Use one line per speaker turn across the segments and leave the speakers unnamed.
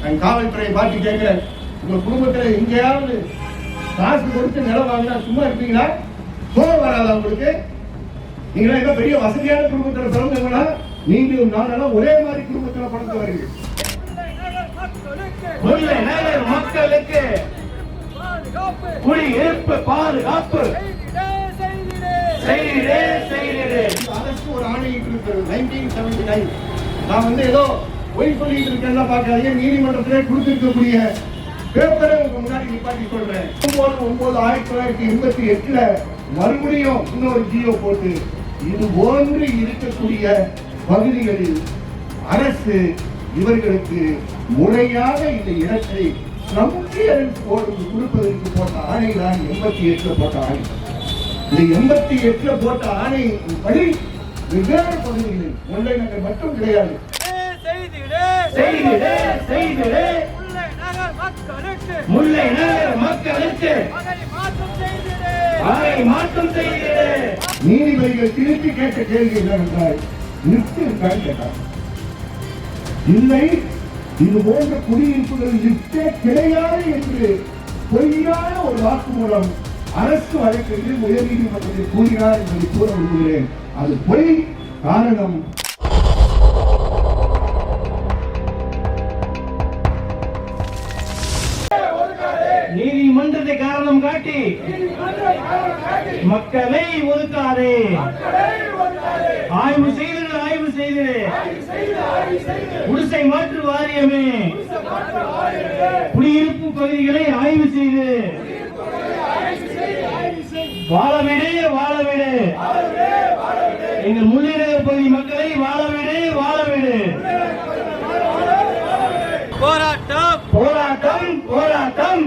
நான் காவல்துறையை பார்த்து கேட்கிறேன், உங்க குடும்பத்துல எங்கேயாவது காசு கொடுத்து நிலம் வாங்கினா சும்மா இருப்பீங்களா? கோபம் வராதா உங்களுக்கு? நீங்களா ஏதோ பெரிய வசதியான குடும்பத்துல பிறந்தவங்களா? நீங்களும் நானும் ஒரே மாதிரி குடும்பத்துல பிறந்தவர்கள். முல்லை நகர் மக்களுக்கு குடியிருப்பு பாதுகாப்பு அரசு ஒரு ஆணையிட்டு இருக்கிறது 1979. நான் ஏதோ பொய் சொல்லிட்டு இருக்கேன்னா பார்க்காதீங்க, நீதிமன்றத்திலே கொடுத்திருக்கக்கூடிய பேப்பரை உங்க முன்னாடி நிப்பாட்டி சொல்றேன். 9/1988 மறுபடியும் இன்னொரு ஜியோ போட்டு இது போன்று இருக்கக்கூடிய பகுதிகளில் அரசு இவர்களுக்கு முறையாக இந்த இடத்தை கொடுப்பதற்கு போட்ட ஆணை தான் 88 போட்ட ஆணை. இந்த 88 போட்ட ஆணை படி வெவ்வேறு பகுதிகளில் முல்லை நகர் மட்டும் கிடையாது. முல்லை நகர் மக்களுக்கு மாற்றம் செய்து நீதிபதிகள் திருப்பி கேட்ட கேள்வி என்னவென்றால், லிப்ட் இருக்கான்னு கேட்டார். இல்லை, இது போன்ற குடியிருப்புகள் லிப்டே கிடையாது என்று பொய்யான ஒரு வாக்குமூலம் அரசு வழக்கில் உயர் நீதிமன்றத்தில் கூறினார் என்பதை கூற விரும்புகிறேன். அது பொய். காரணம், நீதிமன்றத்தை காரணம் காட்டி மக்களை ஒதுக்காதே. ஆய்வு செய்து குடிசை மாற்று வாரியமே குடியிருப்பு பகுதிகளை ஆய்வு செய்து வாழவிடு எங்கள் முல்லை நகர் பகுதி மக்களை வாழவிடு. போராட்டம்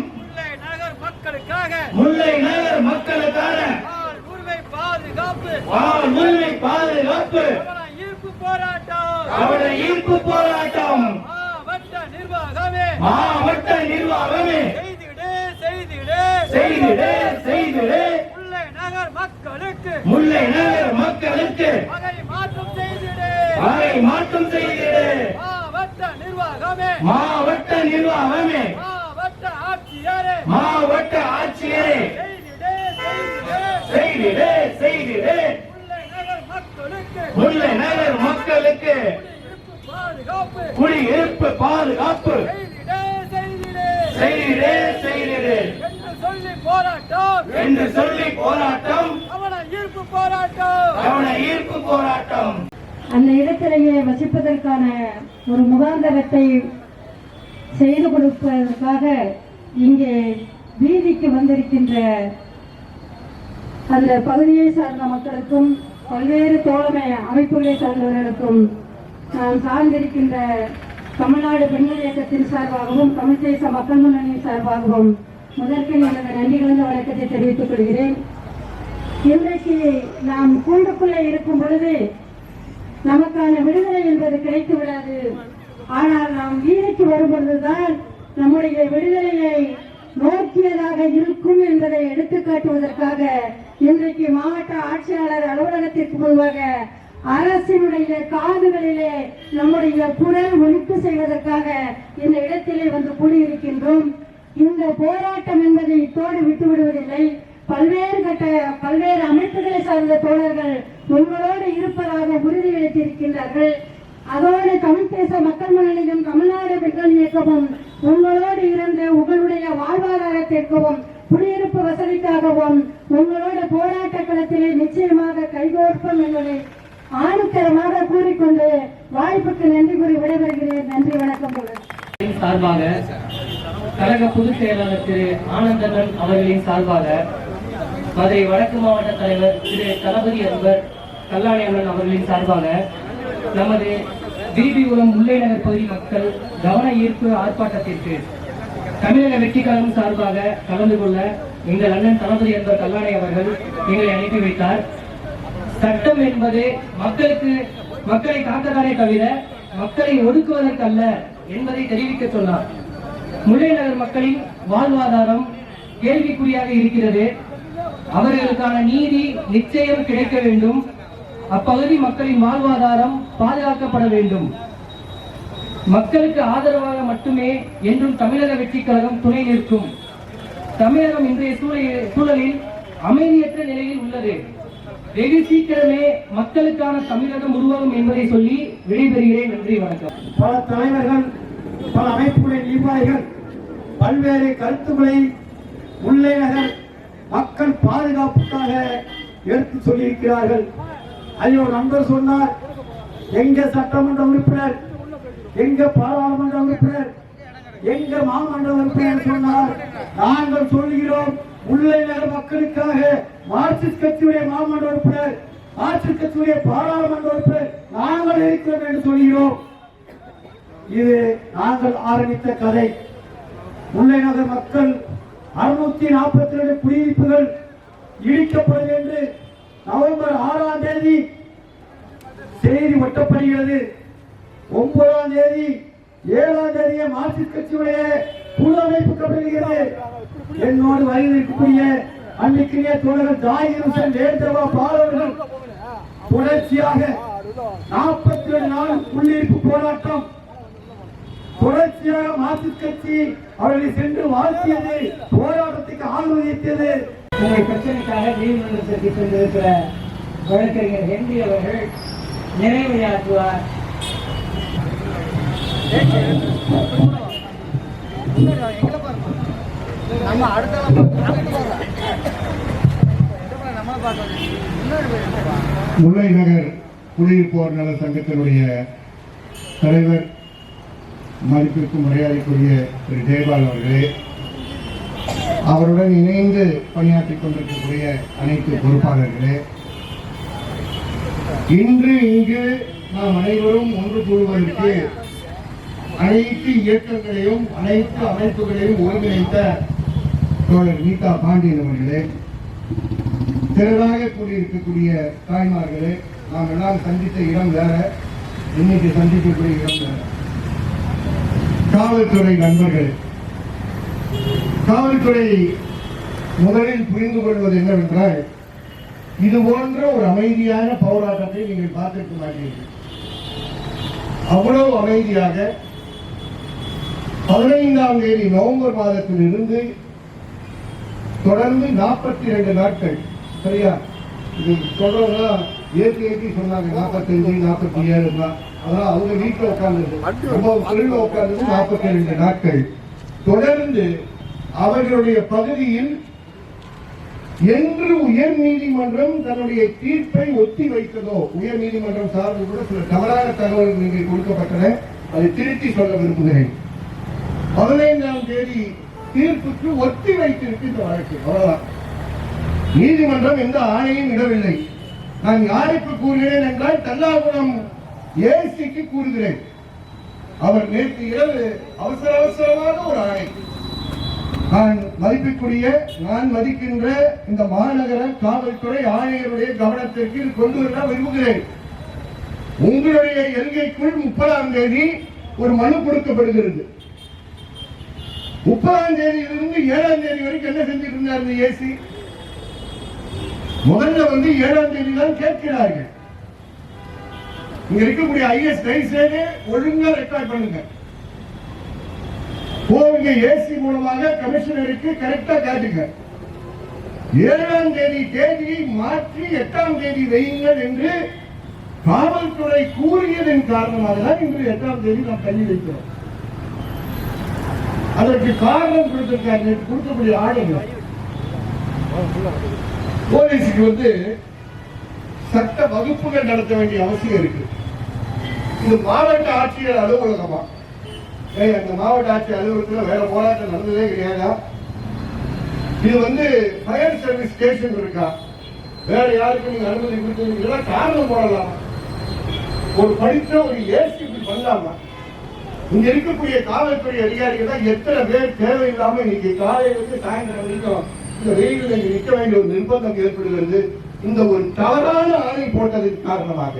முல்லை நகர் மக்களுக்காக உரிமை பாதுகாப்பு ஈர்ப்பு போராட்டம் மாவட்ட நிர்வாகமே செய்திடு முல்லை நகர் மக்களுக்கு மாற்றம் செய்திடு மாவட்ட நிர்வாகமே மாவட்ட ஆட்சியரே செய்திடு முல்லை நகர் மக்களுக்கு குடியிருப்பு பாதுகாப்பு செய்திடு என்று சொல்லி போராட்டம் ஈர்ப்பு போராட்டம்.
அந்த இடத்திலேயே வசிப்பதற்கான ஒரு முகாந்தரத்தை செய்து கொடுப்பதற்காக இங்கே வீதிக்கு வந்திருக்கின்ற அந்த பகுதியை சார்ந்த மக்களுக்கும் பல்வேறு தோழமை அமைப்புகளை சார்ந்தவர்களுக்கும் நான் சார்ந்திருக்கின்ற தமிழ்நாடு பெண்கள் இயக்கத்தின் சார்பாகவும் தமிழ் தேச மக்கள் முன்னணியின் சார்பாகவும் முதற்கில் எனது நன்றி கலந்த வணக்கத்தை தெரிவித்துக் கொள்கிறேன். இன்றைக்கு நாம் கூண்டுக்குள்ளே இருக்கும் பொழுது நமக்கான விடுதலை என்பது கிடைத்து விடாது. ஆனால் நாம் வீதிக்கு வரும்பொழுதுதான் நம்முடைய விடுதலையை நோக்கியதாக இருக்கும் என்பதை எடுத்துக்காட்டுவதற்காக இன்றைக்கு மாவட்ட ஆட்சியாளர் அலுவலகத்திற்கு முன்பாக அரசினுடைய காதுகளிலே நம்முடைய குரல் ஒலிப்பு செய்வதற்காக இந்த இடத்திலே வந்து கூடியிருக்கின்றோம். இந்த போராட்டம் என்பதை இத்தோடு விட்டுவிடுவதில்லை. பல்வேறு அமைப்புகளை சார்ந்த தோழர்கள் உங்களோடு இருப்பதாக உறுதியளித்திருக்கின்றார்கள். அதோடு தமிழ் தேச மக்கள் முன்னணியும் தமிழ்நாடு பெண்கள் இயக்கமும் உங்களோடு இருந்து உங்களுடைய வாழ்வாதாரத்திற்கும் குடியிருப்பு வசதிக்காகவும் உங்களோட போராட்ட களத்திலே நிச்சயமாக கைகோர்ப்போம் என்பதை ஆணித்தரமாக கூறிக்கொண்டு வாய்ப்புக்கு நன்றி கூறி விடைபெறுகிறேன். நன்றி, வணக்கம்.
சார்பாக கழக பொதுச் செயலாளர் திரு ஆனந்தன் அவர்களின் சார்பாக மதுரை வடக்கு மாவட்ட தலைவர் திரு தளபதி அன்பர் கல்லாணி அண்ணன் அவர்களின் சார்பாக நமது விரிபிபுரம் முல்லை நகர் பகுதி மக்கள் கவன ஈர்ப்பு ஆர்ப்பாட்டத்திற்கு தமிழக வெற்றி கழகம் சார்பாக கலந்து கொள்ள எங்கள் அண்ணன் தளபதி அன்பர் கல்லாணி அவர்கள் எங்களை அனுப்பி வைத்தார். சட்டம் என்பது மக்களை காக்கத்தானே தவிர மக்களை ஒடுக்குவதற்கு அல்ல என்பதை தெரிவிக்க சொன்னார். முல்லை நகர் மக்களின் வாழ்வாதாரம் கேள்விக்குறியாக இருக்கிறது. அவர்களுக்கான நீதி நிச்சயம் கிடைக்க வேண்டும். அப்பகுதி மக்களின் வாழ்வாதாரம் பாதுகாக்கப்பட வேண்டும். மக்களுக்கு ஆதரவாக மட்டுமே என்றும் தமிழக வெற்றி கழகம் துணை நிற்கும். தமிழகம் இன்றைய சூழலில் அமைதியற்ற நிலையில் உள்ளது. வெகு சீக்கிரமே மக்களுக்கான தமிழகம் உருவாகும் என்பதை சொல்லி விடைபெறுகிறேன். நன்றி, வணக்கம்.
பல தலைவர்கள், பல அமைப்புகளின் நிர்வாகிகள் பல்வேறு கருத்துக்களை முல்லை நகர் மக்கள் பாதுகாப்புக்காக எடுத்து சொல்லியிருக்கிறார்கள். ஐயோ, நண்பர் சொன்னார், எங்க சட்டமன்ற உறுப்பினர், எங்க பாராளுமன்ற உறுப்பினர், எங்க மாமன்ற உறுப்பினர் சொன்னார். நாங்கள் சொல்கிறோம், முல்லை நகர் மக்களுக்காக மார்க்சிஸ்ட் கட்சியுடைய மாமன்ற உறுப்பினர், மார்க்சிஸ்ட் கட்சியுடைய பாராளுமன்ற உறுப்பினர் நாங்கள் இருக்கிறோம் என்று சொல்கிறோம். இது நாங்கள் ஆரம்பித்த கதை. முல்லை நகர் மக்கள் 642 குடியிருப்புகள் இடிக்கப்படும் என்று நவம்பர் 6ஆம் தேதி செய்தி ஒட்டப்படுகிறது. 9ஆம் தேதி 7ஆம் தேதியே மார்க்சிஸ்ட் கட்சியுடைய குழு அமைப்புக்கப்படுகிறது. என்னோடு வயது இருக்கக்கூடிய அன்னைக்குரிய தோழர்கள் ஜாகிர் ஹுசைன் வேந்தவா பாலவர்கள் தொடர்ச்சியாக 42 நாள் குடியிருப்பு போராட்டம், தொடர்ச்சியாக மார்க்சிஸ்ட் கட்சி அவர்களை சென்று வாழ்த்தியது, போராட்டத்துக்கு ஆதரவளித்தது.
உங்கள் பிரச்சனைக்காக நீதிமன்றத்திற்கு சென்றிருக்கிற வழக்கறிஞர் ஹென்றி அவர்கள் நிறைவுரையாற்றுவார்.
முல்லை நகர் குடியிருப்போர் நல சங்கத்தினுடைய தலைவர், மதிப்பிற்கும் மரியாதைக்குரிய திரு ஜெயபால் அவர்களே, அவருடன் இணைந்து பணியாற்றிக் கொண்டிருக்கக்கூடிய அனைத்து பொறுப்பாளர்களே, இன்று இங்கு நாம் அனைவரும் ஒன்று கூடுவதற்கு அனைத்து இயக்கங்களையும் அனைத்து அமைப்புகளையும் ஒருங்கிணைத்த தோழர் நீதா பாண்டியன் அவர்களே, திரளாக கூடியிருக்கக்கூடிய தாய்மார்களே, நாம் எல்லாம் சந்தித்த இடம் வேற, இன்னைக்கு சந்திக்கக்கூடிய இடம் வேற. காவல்துறை நண்பர்கள், காவல்துறை முதலில் புரிந்து கொள்வது என்னவென்றால், இது போன்ற ஒரு அமைதியான போராட்டத்தை நீங்கள் பார்த்திருக்க மாட்டீர்கள். அவ்வளவு அமைதியாக 15ஆம் தேதி நவம்பர் மாதத்தில் இருந்து தொடர்ந்து 42 நாட்கள், சரியா? இது சொல்றவங்க ஏற்றி சொன்னாங்க 45, 47 தான். அதான் அவங்க வீட்டில் உட்கார்ந்து உட்கார்ந்து 42 நாட்கள் தொடர்ந்து அவர்களுடைய பகுதியில் என்று உயர் நீதிமன்றம் தன்னுடைய தீர்ப்பை ஒத்தி வைத்ததோ, உயர் நீதிமன்றம் சார்ந்து கூட சில தவறான தகவல்கள் இங்கே கொடுக்கப்பட்டன, அதை திருத்தி சொல்ல விரும்புகிறேன். 15ஆம் தேதி தீர்ப்புக்கு ஒத்தி வைத்திருக்கு இந்த வழக்கு, அவ்வளவுதான். நீதிமன்றம் எந்த ஆணையும் இடவில்லை. நான் யாருக்கு கூறுகிறேன் என்றால் தல்லாகுளம் ஏசிக்கு கூறுகிறேன். அவர் நேற்று இரவு அவசரமாக ஒரு ஆணை, நான் மதிக்கின்ற இந்த மாநகர காவல்துறை ஆணையருடைய கவனத்திற்கு கொண்டு வர விரும்புகிறேன். உங்களுடைய எல்கைக்குள் 30ஆம் தேதி ஒரு மனு கொடுக்கப்படுகிறது. 30ஆம் தேதியிலிருந்து 7ஆம் தேதி வரைக்கும் என்ன செஞ்சுட்டு இருந்தார் இந்த ஏசி? முதல்ல 7ஆம் தேதி தான் கேட்கிறார்கள். இங்க இருக்கக்கூடிய ஐஎஸ் தயவுசெய்து ஒழுங்கா ரெக்கார்ட் பண்ணுங்க. போங்க ஏசி மூலமாக கமிஷனருக்கு கரெக்டா காட்டுங்க. 7ஆம் தேதி தேதியை மாற்றி 8ஆம் தேதி வையுங்கள் என்று காவல்துறை கூறியதன் காரணமாக தான் இன்று 8ஆம் தேதி நாம் தள்ளி வைக்கிறோம். அதற்கு காரணம் கொடுத்திருக்காரு கொடுக்கக்கூடிய ஆணைகள். போலீஸுக்கு சட்ட வகுப்புகள் நடத்த வேண்டிய அவசியம் இருக்கு. இது மாவட்ட ஆட்சியர் அலுவலகமா? அந்த மாவட்ட ஆட்சியர் அலுவலகத்தில் வேற போராட்டம் நடந்ததே கிடையாது. இது ஃபயர் சர்வீஸ் ஸ்டேஷன் இருக்கா? வேற யாருக்கும் நீங்க அனுமதி கொடுத்தீங்கன்னா காரணம் போடலாம். ஒரு படித்த ஒரு ஏசி பண்ணலாமா? இங்க இருக்கக்கூடிய காவல்துறை அதிகாரிகள் தான் எத்தனை பேர் தேவையில்லாம இன்னைக்கு காலையிலிருந்து சாயந்தரம் வரைக்கும் இந்த வெயிலில் இங்க நிற்க வேண்டிய ஒரு நிர்பந்தம் ஏற்படுகிறது. இந்த ஒரு தவறான ஆணை போட்டதற்கு காரணமாக.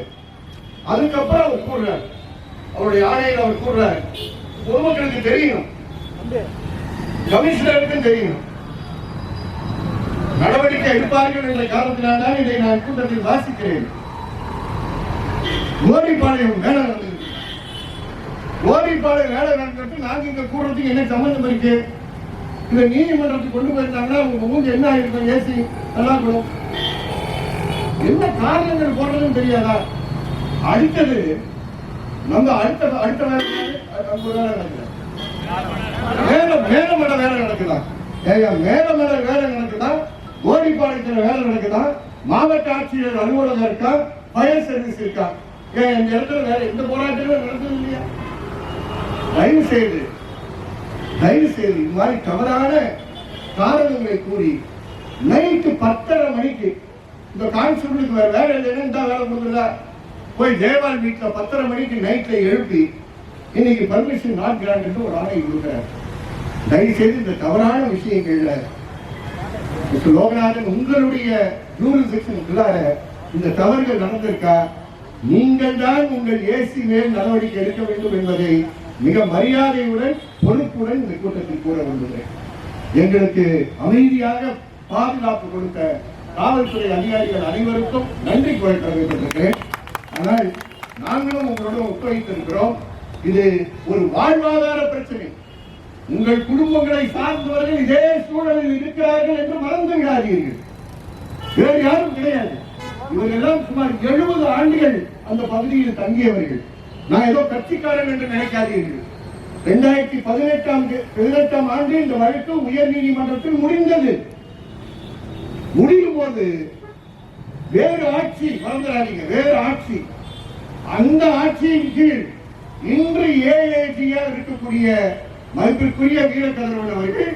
அதுக்கப்புறம் அவர் கூறுறார், அவருடைய ஆணையில் அவர் கூறுறார், பொதுமக்களுக்கு தெரியும், கமிஷனருக்கும் தெரியும், நடவடிக்கை எடுப்பார்கள் என்ற காரணத்தினால்தான் இதை நான் கூட்டத்தில் வாசிக்கிறேன். கோரிப்பாளையம் வேலை நடந்தது. கோரிப்பாளையம் கோடிப்பாளையம் வேலை நடக்கிறது நாங்க இங்க கூடுறதுக்கு என்ன சம்பந்தம் இருக்கு? இதை நீதிமன்றத்துக்கு கொண்டு போயிருந்தாங்கன்னா உங்க மூஞ்சி என்ன ஆயிருக்கும்? ஏசி நல்லா இருக்கணும். என்ன காரணங்கள் போடுறதுன்னு தெரியாதா? அடுத்தது நம்ம அடுத்த வேலை நடக்குது. மேலமட வேலை நடக்குதா? மேலமட வேலை நடக்குதா? கோடிப்பாளையத்தில் வேலை நடக்குதா? மாவட்ட ஆட்சியர் அலுவலகம் இருக்கா? ஃபயர் சர்வீஸ் இருக்கா? ஏன் இந்த இடத்துல வேற எந்த போராட்டங்களும் நடந்தது இல்லையா? தயவு செய்து இது மாதிரி தவறான காரணங்களை கூறி நைட்டு 10:30 மணிக்கு இந்த கான்ஸ்டபிளுக்கு வேற வேலை இல்லைன்னு இந்த வேலை கொடுக்குறதா? போய் ஜெயபால் வீட்டில் 10:30 மணிக்கு நைட்ல எழுப்பி இன்னைக்கு பர்மிஷன் நாட் கிராண்ட் ஒரு ஆணை கொடுக்குறாரு. தயவு செய்து இந்த தவறான விஷயங்கள்ல லோகநாதன் உங்களுடைய ஜூரிஸ்டிக்ஷனுக்குள்ளார இந்த தவறுகள் நடந்திருக்கா? நீங்கள் தான் உங்கள் ஏசி மேல் நடவடிக்கை எடுக்க வேண்டும் என்பதை மிக மரியாதையுடன் பொறுப்புடன் இந்த கூட்டத்தில் கூற விரும்புகிறேன். எங்களுக்கு அமைதியாக பாதுகாப்பு கொடுத்த காவல்துறை அதிகாரிகள் அனைவருக்கும் நன்றி கூற தெரிவித்திருக்கிறேன். ஆனால் நாங்களும் உங்களுடன் ஒத்துழைத்திருக்கிறோம். இது ஒரு வாழ்வாதார பிரச்சனை. உங்கள் குடும்பங்களை சார்ந்தவர்கள் இதே சூழலில் இருக்கிறார்கள் என்று மறந்து விடாதீர்கள். வேறு யாரும் கிடையாது. இவரெல்லாம் சுமார் 70 ஆண்டுகள் அந்த பகுதியில் தங்கியவர்கள். நான் ஏதோ கட்சிக்காரன் என்று நினைக்காதீர்கள். 2018ஆம் ஆண்டு இந்த வழக்கு உயர் நீதிமன்றத்தில் முடிந்தது. முடியும் போது வேறு ஆட்சி, மறந்துடாதீங்க, வேறு ஆட்சி. அந்த ஆட்சியின் கீழ் இன்று ஏஏஜியா இருக்கக்கூடிய மதிப்பிற்குரிய வீரக்கதிரவன் அவர்கள்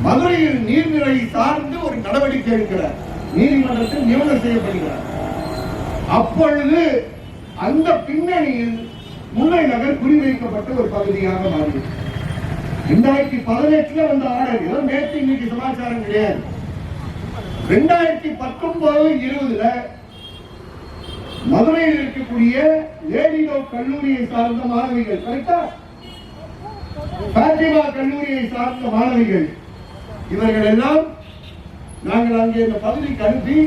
மதுரையில் நீர்நிலை சார்ந்து ஒரு நடவடிக்கை எடுக்கிறார். நீதிமன்றத்தில் நியமனம் செய்யப்படுகிறார். அப்பொழுது அந்த பின்னணியில் முல்லை நகர் குறிவைக்கப்பட்ட ஒரு பகுதியாக மாறியது. 2018 வந்த ஆர்டர், ஏதோ நேற்று இன்னைக்கு சமாச்சாரம் கிடையாது. 2019-20 மதுரையில் இருக்கக்கூடிய லேடிகோ கல்லூரியை சார்ந்த மாணவிகள், கரெக்டா? பாத்திமா கல்லூரியை சார்ந்த மாணவிகள், இவர்கள் எல்லாம் நாங்கள் அங்கே இந்த பகுதிக்கு அனுப்பி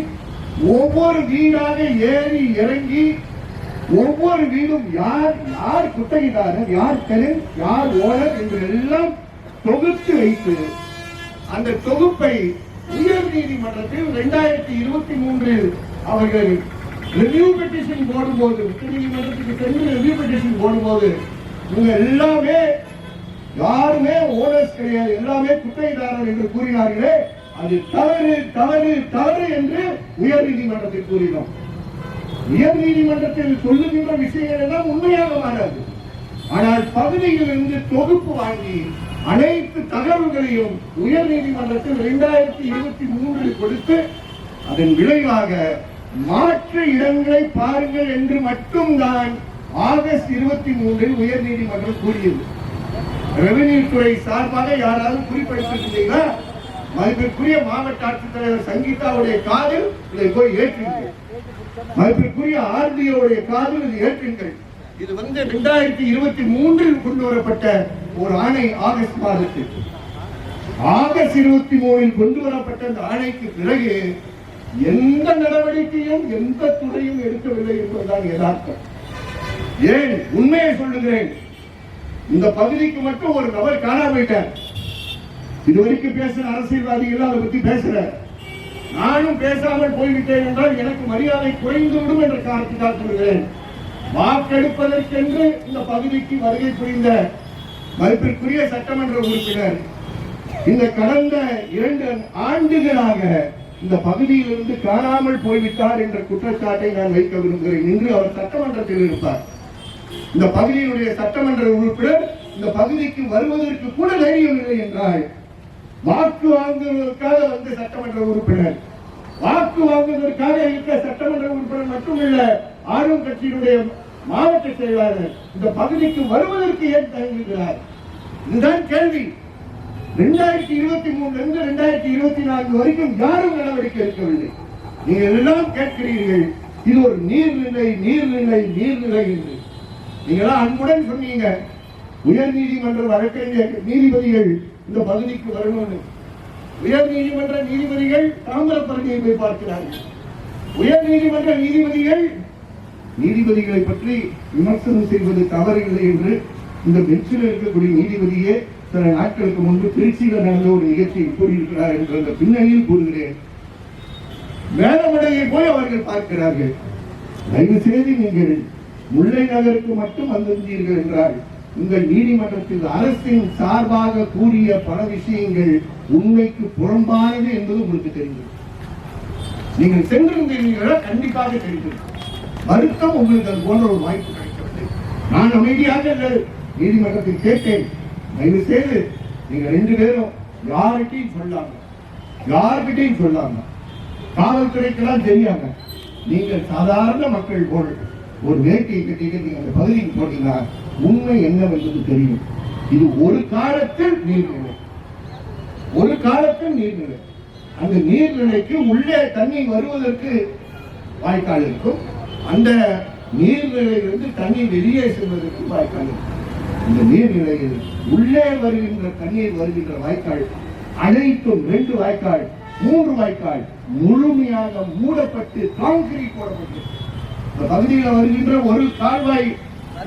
ஒவ்வொரு வீடாக ஏறி இறங்கி ஒவ்வொரு வீடும் யார் யார் குத்தகைதாரர், யார் தெலுங்கு, யார் ஓனர் என்று எல்லாம் தொகுத்து வைத்து அந்த தொகுப்பை உயர் நீதிமன்றத்தில் 2023 அவர்கள் ரிவ்யூ பெட்டிஷன் போடும்போது, உச்ச நீதிமன்றத்துக்கு சென்று ரிவ்யூ பெட்டிஷன் போடும்போது இவங்க எல்லாமே யாருமே ஓனர்ஸ் கிடையாது, எல்லாமே குத்தகைதாரர் என்று கூறினார்களே, அது தவறு தவறு தவறு என்று உயர் நீதிமன்றத்தில் கூறினோம். உயர் நீதிமன்றத்தில் சொல்லுகின்ற விஷயங்கள் எல்லாம் உண்மையாக மாறாது. ஆனால் பகுதியில் இருந்து தொகுப்பு வாங்கி அனைத்து தகவல்களையும் உயர் நீதிமன்றத்தில் 2023 கொடுத்து அதன் விளைவாக மாற்று இடங்களை பாருங்கள் என்று மட்டும்தான் ஆகஸ்ட் 23 உயர் நீதிமன்றம் கூறியது. ரெவென்யூ துறை சார்பாக யாராவது குறிப்பிட்டிருந்தீங்கன்னா மதிப்பிற்குரிய மாவட்ட ஆட்சித்தலைவர் சங்கீதாவுடைய காதில் இதை போய் ஏற்றுங்கள். மதிப்பிற்குரிய ஆர்டிஓடைய காதில் இது ஏற்றுங்கள். இது 2023 கொண்டு வரப்பட்ட ஒரு ஆணை. ஆகஸ்ட் மாதத்தில் ஆகஸ்ட் 23 கொண்டு வரப்பட்ட அந்த ஆணைக்கு பிறகு எந்த நடவடிக்கையும் எந்த துறையும் எடுக்கவில்லை என்பதுதான் யதார்த்தம். ஏன் உண்மையை சொல்லுகிறேன், இந்த பகுதிக்கு மட்டும் ஒரு நபர் காணாம போயிட்டார். இதுவரைக்கும் பேசுற அரசியல்வாதிகள் அதை பத்தி பேசுற, நானும் பேசாமல் போய்விட்டேன் என்றால் எனக்கு மரியாதை குறைந்துவிடும் என்ற காரணத்தினால் சொல்கிறேன். வாக்கெடுப்பதற்கென்று இந்த பகுதிக்கு வருகை புரிந்த மதிப்பிற்குரிய சட்டமன்ற உறுப்பினர் இந்த கடந்த 2 ஆண்டுகளாக இந்த பகுதியிலிருந்து காணாமல் போய்விட்டார் என்ற குற்றச்சாட்டை நான் வைக்க விரும்புகிறேன். இன்று அவர் சட்டமன்றத்தில் இருப்பார். இந்த பகுதியினுடைய சட்டமன்ற உறுப்பினர் இந்த பகுதிக்கு வருவதற்கு கூட தைரியம் இல்லை என்றால், வாக்கு வாங்குவதற்காக வந்த சட்டமன்ற உறுப்பினர், வாக்கு வாங்குவதற்காக இருக்க சட்டமன்ற உறுப்பினர் மட்டுமல்ல, ஆளும் கட்சியினுடைய மாவட்ட செயலாளர் இந்த பகுதிக்கு வருவதற்கு ஏன் தயங்குகிறார்? இதுதான் கேள்வி. 2023 இருந்து 2024 வரைக்கும் யாரும் நடவடிக்கை எடுக்கவில்லை. நீங்கள் எல்லாம் கேட்கிறீர்கள், இது ஒரு நீர்நிலை நீர்நிலை நீர்நிலை என்று. நீங்களா அன்புடன் சொன்னீங்க உயர் நீதிமன்ற வழக்கறிஞர் நீதிபதிகள் இந்த பகுதிக்கு வரணும்னு. உயர் நீதிமன்ற நீதிபதிகள் தாமிரபரணியை போய் பார்க்கிறார்கள். உயர் நீதிமன்ற நீதிபதிகள் நீதிபதிகளை பற்றி விமர்சனம் செய்வது தவறில்லை என்று இந்த பெஞ்சில் இருக்கக்கூடிய நீதிபதியே சில நாட்களுக்கு முன்பு திருச்சியில் நடந்த ஒரு நிகழ்ச்சியை கூறியிருக்கிறார் என்ற அந்த பின்னணியில் கூறுகிறேன். வேதமடையை போய் அவர்கள் பார்க்கிறார்கள். தயவு செய்து நீங்கள் முல்லை நகருக்கு மட்டும் வந்திருந்தீர்கள் என்றால் உங்கள் நீதிமன்றத்தில் அரசின் சார்பாக கூறிய பல விஷயங்கள் உண்மைக்கு புறம்பானது என்பது உங்களுக்கு தெரியும். நீங்கள் சென்றிருந்தீர்களா? கண்டிப்பாக தெரியும். வருத்தம் உங்களுக்கு அது போன்ற ஒரு வாய்ப்பு கிடைக்கவில்லை. நான் அமைதியாக நீதிமன்றத்தில் கேட்டேன், தயவு செய்து நீங்க 2 பேரும் யார்கிட்டையும் சொல்லாம காவல்துறைக்கெல்லாம் தெரியாம நீங்கள் சாதாரண மக்கள் போல் ஒரு வேட்டையை கட்டிட்டு நீங்க அந்த பகுதிக்கு போட்டீங்கன்னா உண்மை என்னவென்பது தெரியும். இது ஒரு காலத்தில் நீர்நிலை, அந்த நீர்நிலைக்கு உள்ளே தண்ணி வருவதற்கு வாய்க்கால் இருக்கும், அந்த நீர்நிலையிலிருந்து தண்ணி வெளியே செல்வதற்கு வாய்க்கால் இருக்கும். இந்த நீர்நிலையில் உள்ளே வருகின்ற தண்ணீர் வருகின்ற வாய்க்கால் அனைத்தும் 2 வாய்க்கால் 3 வாய்க்கால் முழுமையாக மூடப்பட்டு கான்கிரீட் போடப்பட்டு இந்த பகுதியில் வருகின்ற ஒரு கால்வாய்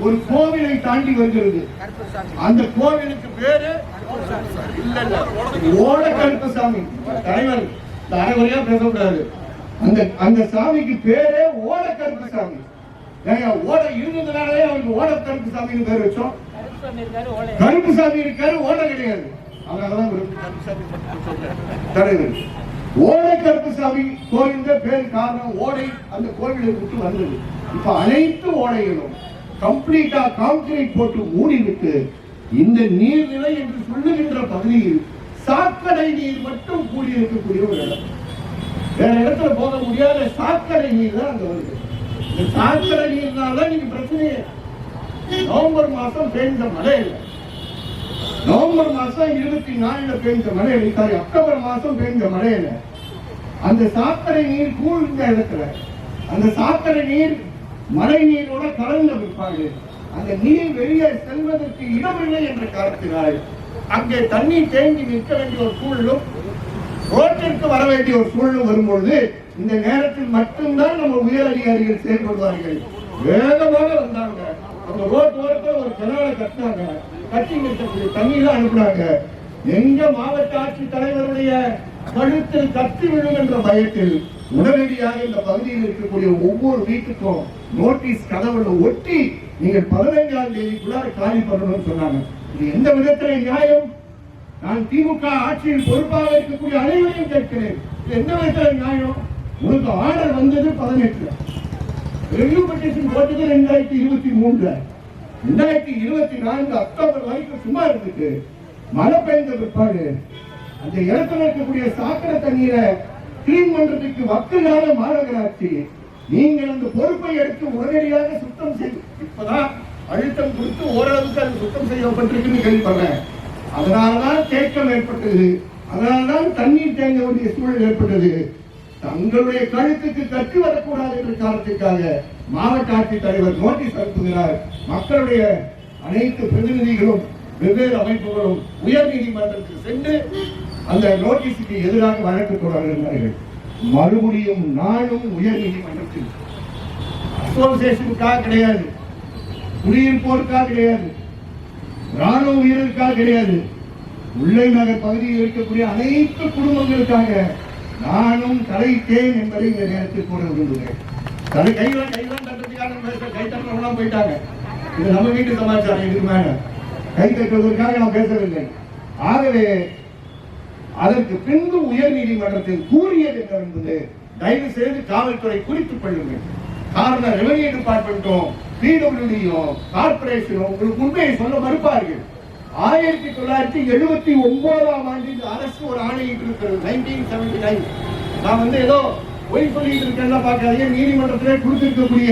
ஒரு கோவிலை தாண்டி வருகிறது. அந்த கோவிலுக்கு பேரு ஓட கருப்பசாமி. தலைவர் தலைவரையா பேசக்கூடாது. அந்த சாமிக்கு பேரே ஓட கருப்பசாமி. ஓட இருந்ததுனாலே அவருக்கு ஓட கருப்பசாமின்னு பேர் வச்சோம். கருப்புசாமி இருக்காரு, ஓட கிடையாது. தலைவர் ஓட கருப்புசாமி கோயில் பேர் காரணம் ஓடை அந்த கோவிலை விட்டு வந்தது. இப்ப அனைத்து ஓடைகளும் கம்ப்ளீட்டா கான்கிரீட் போட்டு மூடிவிட்டு இந்த நீர்நிலை என்று சொல்லுகின்ற பகுதியில் சாக்கடை நீர் மட்டும் கூடியிருக்கக்கூடிய ஒரு இடம். வேற இடத்துல போக முடியாத சாக்கடை நீர் தான் அங்க வருது. இந்த சாக்கடை நீர்னால நீங்க பிரச்சனையே. நவம்பர் மாசம் பெய்த மழை இல்லை, நவம்பர் மாசம் 24 பெய்த மழை இல்லை, சாரி அக்டோபர் மாசம் பெய்த மழை இல்லை. அந்த சாக்கடை நீர் கூழ்ந்த இடத்துல அந்த சாக்கடை நீர் மழை நீரோட கலந்த பிற்பாடு அந்த நீர் வெளியே செல்வதற்கு இடமில்லை என்ற காரணத்தினால் அங்கே தண்ணீர் தேங்கி நிற்க வேண்டிய ஒரு சூழலும் ரோட்டிற்கு வர வேண்டிய ஒரு சூழலும் வரும்பொழுது இந்த நேரத்தில் மட்டும்தான் நம்ம உயர் அதிகாரிகள் செயல்படுவார்கள். வேகமாக வந்தாங்க, அந்த ரோட் ஓரத்தில் ஒரு கனவை கட்டினாங்க, கட்டி நிற்கக்கூடிய தண்ணீர் அனுப்புனாங்க. எங்க மாவட்ட ஆட்சித் தலைவருடைய கழுத்தில் கத்தி விழும் என்ற பயத்தில் உடனடியாக இந்த பகுதியில் இருக்கக்கூடிய ஒவ்வொரு வீட்டுக்கும் நோட்டீஸ் கதவுல ஒட்டி நீங்கள் 15ஆம் தேதிக்குள்ளார காலி பண்ணணும்னு சொன்னாங்க. இது எந்த விதத்திலே நியாயம்? நான் திமுக ஆட்சியில் பொறுப்பாக இருக்கக்கூடிய அனைவரையும் கேட்கிறேன், இது எந்த விதத்திலே நியாயம்? உனக்கு ஆர்டர் வந்தது 18, ரெவ்யூ பெட்டிஷன் போட்டது 2023, 2024 அக்டோபர் வரைக்கும் சும்மா இருந்துட்டு மழை பெய்த பிற்பாடு அந்த இடத்துல இருக்கக்கூடிய சாக்கடை தண்ணீரை கிளீன் பண்றதுக்கு வக்கலான மாநகராட்சி நீங்கள் அந்த பொறுப்பை எடுத்து உடனடியாக சுத்தம் செய்து இப்பதான் அழுத்தம் கொடுத்து ஓரளவுக்கு அது சுத்தம் செய்யப்பட்டிருக்குன்னு கேள்விப்படுறேன். அதனாலதான் தேக்கம் ஏற்பட்டது, அதனால்தான் தண்ணீர் தேங்க வேண்டிய சூழல் ஏற்பட்டது. தங்களுடைய கழுத்துக்கு கட்டி வரக்கூடாது என்ற காரணத்திற்காக மாவட்ட ஆட்சித் தலைவர் நோட்டீஸ் அனுப்புகிறார். மக்களுடைய அனைத்து பிரதிநிதிகளும் வெவ்வேறு அமைப்புகளும் உயர் நீதிமன்றத்தில் சென்று அந்த நோட்டீஸுக்கு எதிராக வழக்கு தொடர்கிறார்கள். மறுபடியும் நானும் உயர் நீதிமன்றத்தில் அசோசியேஷனுக்காக கிடையாது, குடியிருப்போருக்காக கிடையாது, ராணுவ வீரருக்காக கிடையாது, முல்லை நகர் பகுதியில் இருக்கக்கூடிய அனைத்து குடும்பங்களுக்காக நானும் தலைத்தேன் என்பதை இந்த நேரத்தில் கூற விரும்புகிறேன். கைதான் தட்டுறதுக்காக கை தட்டுறவங்களாம் போயிட்டாங்க. இது நம்ம வீட்டு சமாச்சாரம். இதுக்கு மேல கை தட்டுவதற்காக நான் பேசவில்லை. ஆகவே அதற்கு பின்பு உயர் நீதிமன்றத்தில் கூறியது என்பது தயவு செய்து காவல்துறை குறித்துக் கொள்ளுங்கள். காரணம் ரெவன்யூ டிபார்ட்மெண்ட்டும் பிடபிள்யூடியும் கார்பரேஷனும் உங்களுக்கு உண்மையை சொல்ல மறுப்பார்கள். 1979ஆம் ஆண்டு இந்த அரசு ஒரு ஆணையிட்டு இருக்கிறது. 1979 நான் ஏதோ பொய் சொல்லிட்டு இருக்கேன் பார்க்காதீங்க. நீதிமன்றத்திலே கொடுத்திருக்கக்கூடிய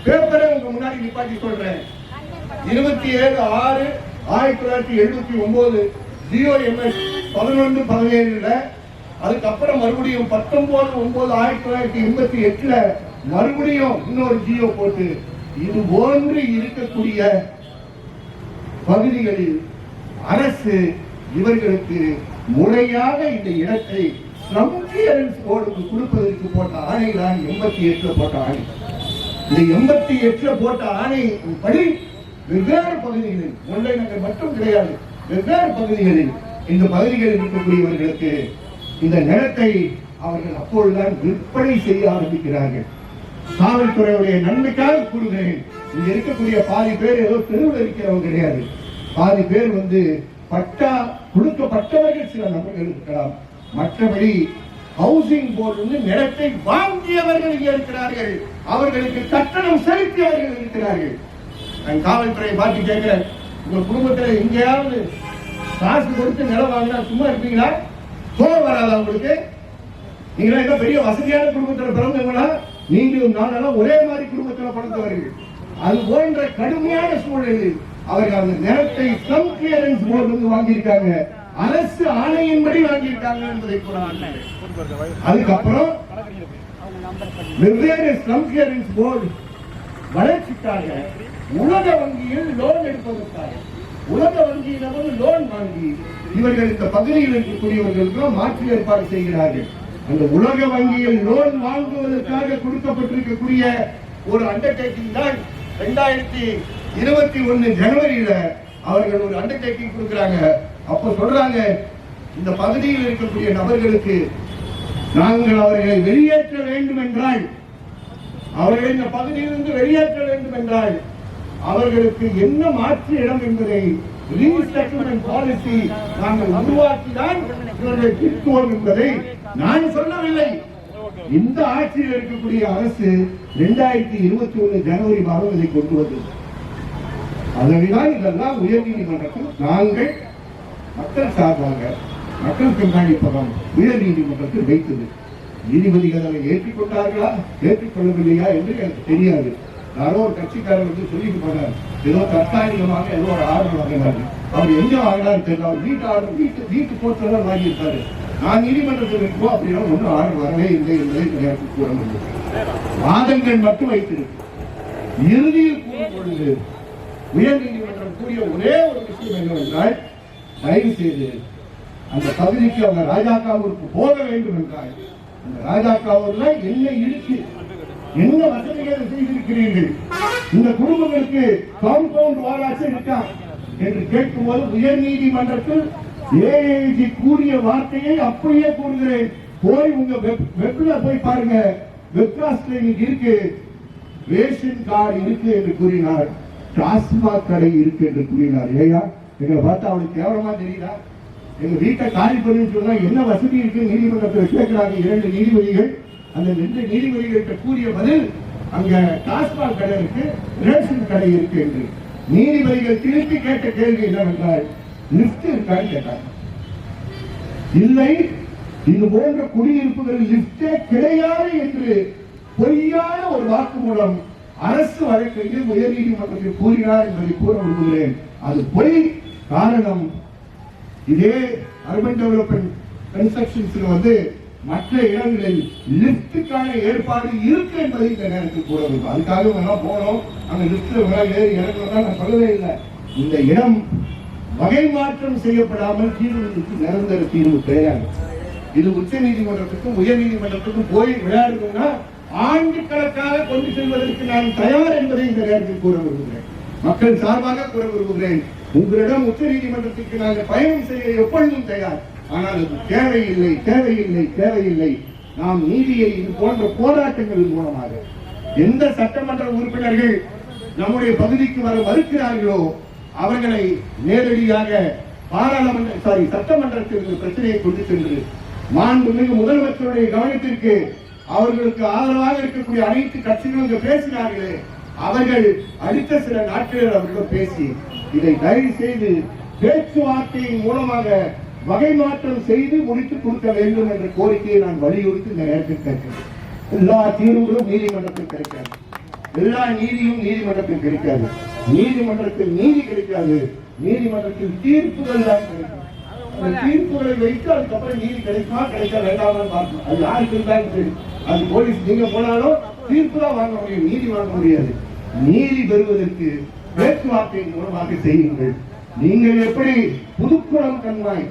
பேப்பரை உங்க முன்னாடி நிப்பாட்டி சொல்றேன். 27/6/1979 GOMS 11/17 அதுக்கப்புறம் மறுபடியும் 19/9/1988 மறுபடியும் இன்னொரு ஜியோ போட்டு இது போன்று இருக்கக்கூடிய பகுதிகளில் அரசு இவர்களுக்கு முறையாக இந்த இடத்தை ஸ்லம் கிளியரன்ஸ் போர்டுக்கு கொடுப்பதற்கு போட்ட ஆணைதான் 88 போட்ட ஆணை. இந்த 88 போட்ட ஆணை படி வெவ்வேறு பகுதிகளில் முல்லை நகர் மட்டும் கிடையாது, வெவ்வேறு பகுதிகளில் இந்த பகுதிகளில் இருக்கக்கூடியவர்களுக்கு இந்த நிலத்தை அவர்கள் அப்பொழுதுதான் விற்பனை செய்ய ஆரம்பிக்கிறார்கள். காவல்துறையுடைய நன்மைக்காக கூறுகிறேன், இங்க இருக்கக்கூடிய பாதி பேர் ஏதோ தெருவில் இருக்கிறவங்க கிடையாது. பாதி பேர் பட்டா கொடுக்கப்பட்டவர்கள் சில நபர்கள் இருக்கலாம். மற்றபடி ஹவுசிங் போர்டு நிலத்தை வாங்கியவர்கள் இங்கே இருக்கிறார்கள், அவர்களுக்கு கட்டணம் செலுத்தியவர்கள் இருக்கிறார்கள். நான் காவல்துறையை பார்த்து கேட்கிறேன், உங்க குடும்பத்தில் எங்கேயாவது காசு கொடுத்து நிலம் வாங்கினா சும்மா இருப்பீங்களா? கோபம் வராதா உங்களுக்கு? நீங்களா என்ன பெரிய வசதியான குடும்பத்தில் பிறந்தவங்களா? நீங்களும் நானும் ஒரே மாதிரி குடும்பத்தில் பிறந்தவர்கள். அது போன்ற கடுமையான சூழலில் அவர்கள் அந்த நிலத்தை ஸ்லம் கிளியரன்ஸ் போர்டு வாங்கியிருக்காங்க, அரசு ஆணையின்படி வாங்கியிருக்காங்க என்பதை கூறாங்க. அதுக்கப்புறம் வெவ்வேறு ஸ்லம் கிளியரன்ஸ் போர்டு வளர்ச்சிக்காக உலக வங்கியில் லோன் எடுப்பதற்காக உலக வங்கியிடம் லோன் வாங்கி இவர்கள் இந்த பகுதியில் இருக்கக்கூடியவர்களுக்கு மாற்று ஏற்பாடு செய்கிறார்கள். அந்த உலக வங்கியில் லோன் வாங்குவதற்காக கொடுக்கப்பட்டிருக்கக்கூடிய ஒரு அண்டர்டேக்கிங் தான் 2021 ஜனவரியில அவர்கள் ஒரு அண்டர்டேக்கிங் கொடுக்கிறாங்க. அப்ப சொல்றாங்க, இந்த பகுதியில் இருக்கக்கூடிய நபர்களுக்கு நாங்கள் அவர்களை வெளியேற்ற வேண்டும் என்றால், அவர்களை இந்த பகுதியிலிருந்து வெளியேற்ற வேண்டும் என்றால் அவர்களுக்கு என்ன மாற்று இடம் என்பதை ரீசெட்டில்மென்ட் பாலிசி நாங்கள் உருவாக்கிதான் இவர்களை திருத்துவோம் என்பதை நான் சொல்லவில்லை. இந்த ஆட்சியில் இருக்கக்கூடிய அரசு 2021 ஜனவரி மாதம் இதை கொண்டு வந்தது. அதனால் இதெல்லாம் உயர்நீதிமன்றத்தில் நாங்கள் மக்கள் சார்பாக மக்கள் கண்காணிப்பகம் உயர் நீதிமன்றத்தில் வைத்தது. நீதிபதிகள் அதை ஏற்றுக்கொண்டார்களா ஏற்றுக்கொள்ளவில்லையா என்று எனக்கு தெரியாது. யாரோ ஒரு கட்சிக்காரர் சொல்லிட்டு போனார், ஏதோ தற்காலிகமாக ஏதோ ஒரு ஆர்டர் வாங்கினாரு. அவர் எங்க வாங்கினாரு தெரியல, அவர் வீட்டு போர்ட்டெல்லாம் வாங்கியிருக்காரு. நான் நீதிமன்றத்தில் இருக்கோ அப்படின்னா ஒன்றும் ஆர்டர் வரவே இல்லை என்பதை கிடையாது கூற முடியும். வாதங்கள் மட்டும் வைத்திருக்கு. இறுதியில் கூறும் பொழுது உயர் நீதிமன்றம் கூறிய ஒரே ஒரு விஷயம் என்னவென்றால், தயவு செய்து அந்த பகுதிக்கு அவங்க ராஜாக்காவூருக்கு போக வேண்டும் என்றால், அந்த ராஜாக்காவூர்ல என்ன இருக்கு, என்ன வசதிகளை செய்திருக்கிறீர்கள், இந்த குடும்பங்களுக்கு காம்பவுண்ட் வாலாச்சு இருக்கா என்று கேட்கும்போது உயர் நீதிமன்றத்தில் ஏஏஜி கூறிய வார்த்தையை அப்படியே கூறுகிறேன். போய் உங்க வெப்ல போய் பாருங்க, வெப்காஸ்ட் இருக்கு, ரேஷன் கார்டு இருக்கு என்று கூறினார், டாஸ்மாக் கடை இருக்கு என்று கூறினார். ஏயா எங்களை பார்த்தா அவனுக்கு கேவலமா தெரியுதா? எங்க வீட்டை காலி பண்ணி சொன்னா என்ன வசதி இருக்கு நீதிமன்றத்தில் கேட்கிறாங்க 2 நீதிபதிகள். அந்த 2 நீதிபதிகள்கிட்ட கூறிய பதில், அங்க டாஸ்மாக் கடை இருக்கு, ரேஷன் கடை இருக்கு என்று. நீதிபதிகள் திருப்பி கேட்ட கேள்வி என்னவென்றால், லிப்ட் இருக்கான்னு கேட்டாங்க. இல்லை, இது போன்ற குடியிருப்புகள் லிப்டே கிடையாது என்று பொய்யான ஒரு வாக்குமூலம் அரசு வழக்கறிஞர் உயர் நீதிமன்றத்தில் கூறினார் என்பதை கூற விரும்புகிறேன். அது பொய். காரணம், இதே அர்பன் டெவலப்மெண்ட் கன்ஸ்ட்ரக்ஷன்ஸ் மற்ற இடங்களில் லிப்டுக்கான ஏற்பாடு இருக்கு என்பதை இந்த நேரத்தில் கூற வேண்டும். அதுக்காக வேணாம் போனோம், அங்க லிப்ட்ல ஏறி இறங்கணும் நான் சொல்லவே இல்லை. இந்த இடம் வகை மாற்றம் செய்யப்படாமல் தீர்வுக்கு நிரந்தர தீர்வு கிடையாது. இது உச்ச நீதிமன்றத்துக்கும் உயர் நீதிமன்றத்துக்கும் போய் விளையாடுவோம்னா ஆண்டு கணக்காக கொண்டு செல்வதற்கு நான் தயார் என்பதை இந்த நேரத்தில் கூற விரும்புகிறேன். மக்கள் சார்பாக கூற விரும்புகிறேன். உங்களிடம் உச்ச நீதிமன்றத்திற்கு நாங்கள் பயணம் செய்ய எப்பொழுதும் தயார். ஆனால் அது தேவையில்லை, தேவையில்லை, தேவையில்லை. நாம் நீதியை இது போன்ற போராட்டங்களின் மூலமாக எந்த சட்டமன்ற உறுப்பினர்கள் நம்முடைய பகுதிக்கு வர மறுக்கிறார்களோ அவர்களை நேரடியாக சட்டமன்றத்தில் பிரச்சனையை கொண்டு சென்று மாண்புமிகு முதலமைச்சருடைய கவனத்திற்கு அவர்களுக்கு ஆதரவாக இருக்கக்கூடிய அனைத்து கட்சிகளும் பேசினார்களே, அவர்கள் அடுத்த சில நாட்களில் அவர்கள் பேசி இதை தயவு செய்து பேச்சுவார்த்தையின் மூலமாக வகை மாற்றம் செய்து முடித்துக் கொடுக்க வேண்டும் என்ற கோரிக்கையை நான் வலியுறுத்தி இந்த நேரத்தில் கேட்கிறேன். எல்லா தீர்வுகளும் நீதிமன்றத்தில் கிடைக்காது, எல்லா நீதியும் நீதிமன்றத்தில் கிடைக்காது. நீதிமன்றத்தில் நீதி கிடைக்காது, நீதிமன்றத்தில் தீர்ப்புகள் தான் கிடைக்கும். அந்த தீர்ப்புகளை வைத்து அதுக்கப்புறம் நீதி கிடைக்குமா கிடைக்க வேண்டாம் பார்க்கணும். அது யாருக்கு இருந்தாலும் சரி, அது போலீஸ் நீங்க போனாலும் தீர்ப்பு தான் வாங்க முடியும், நீதி வாங்க முடியாது. நீதி பெறுவதற்கு பேச்சுவார்த்தையின் மூலமாக செய்யுங்கள். நீங்கள் எப்படி புதுக்குளம் கண்மாய்